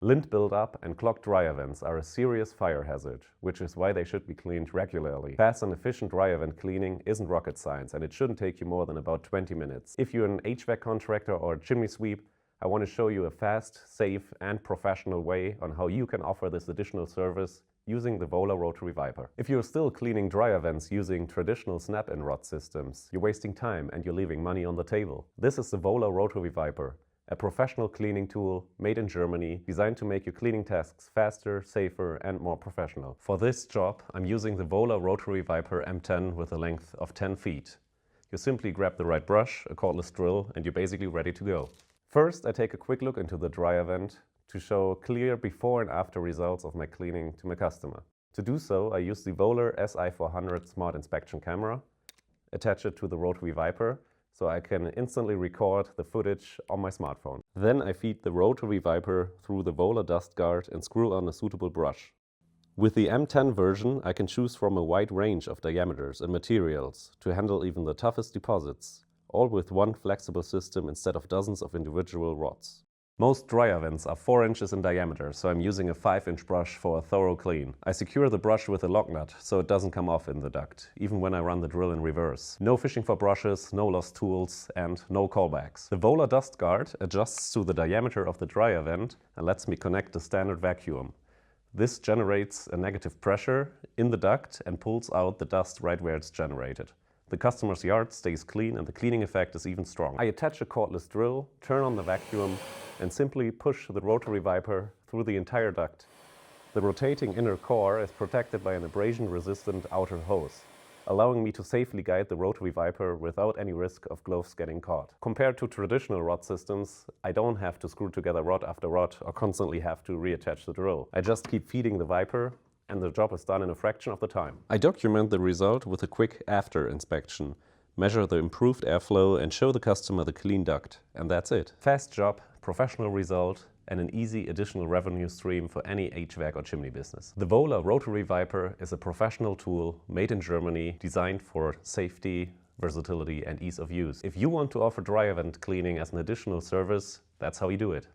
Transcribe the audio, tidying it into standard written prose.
Lint buildup and clogged dryer vents are a serious fire hazard, which is why they should be cleaned regularly. Fast and efficient dryer vent cleaning isn't rocket science, and it shouldn't take you more than about 20 minutes. If you're an HVAC contractor or a chimney sweep, I want to show you a fast, safe and professional way on how you can offer this additional service using the Wöhler Rotary Viper. If you're still cleaning dryer vents using traditional snap-in rod systems, you're wasting time and you're leaving money on the table. This is the Wöhler Rotary Viper, a professional cleaning tool made in Germany, designed to make your cleaning tasks faster, safer and more professional. For this job, I'm using the Wöhler Rotary Viper M10 with a length of 10 feet. You simply grab the right brush, a cordless drill, and you're basically ready to go. First, I take a quick look into the dryer vent to show clear before and after results of my cleaning to my customer. To do so, I use the Wöhler SI 400 Smart Inspection Camera, attach it to the Rotary Viper, so I can instantly record the footage on my smartphone. Then I feed the Rotary Viper through the Wöhler dust guard and screw on a suitable brush. With the M10 version, I can choose from a wide range of diameters and materials to handle even the toughest deposits, all with one flexible system instead of dozens of individual rods. Most dryer vents are 4 inches in diameter, so I'm using a 5-inch brush for a thorough clean. I secure the brush with a lock nut so it doesn't come off in the duct, even when I run the drill in reverse. No fishing for brushes, no lost tools and no callbacks. The Wöhler dust guard adjusts to the diameter of the dryer vent and lets me connect the standard vacuum. This generates a negative pressure in the duct and pulls out the dust right where it's generated. The customer's yard stays clean and the cleaning effect is even strong. I attach a cordless drill, turn on the vacuum and simply push the Rotary Viper through the entire duct. The rotating inner core is protected by an abrasion-resistant outer hose, allowing me to safely guide the Rotary Viper without any risk of gloves getting caught. Compared to traditional rod systems, I don't have to screw together rod after rod or constantly have to reattach the drill. I just keep feeding the Viper and the job is done in a fraction of the time. I document the result with a quick after inspection, measure the improved airflow and show the customer the clean duct. And that's it. Fast job, professional result and an easy additional revenue stream for any HVAC or chimney business. The Wöhler Rotary Viper is a professional tool made in Germany, designed for safety, versatility and ease of use. If you want to offer dryer vent cleaning as an additional service, that's how you do it.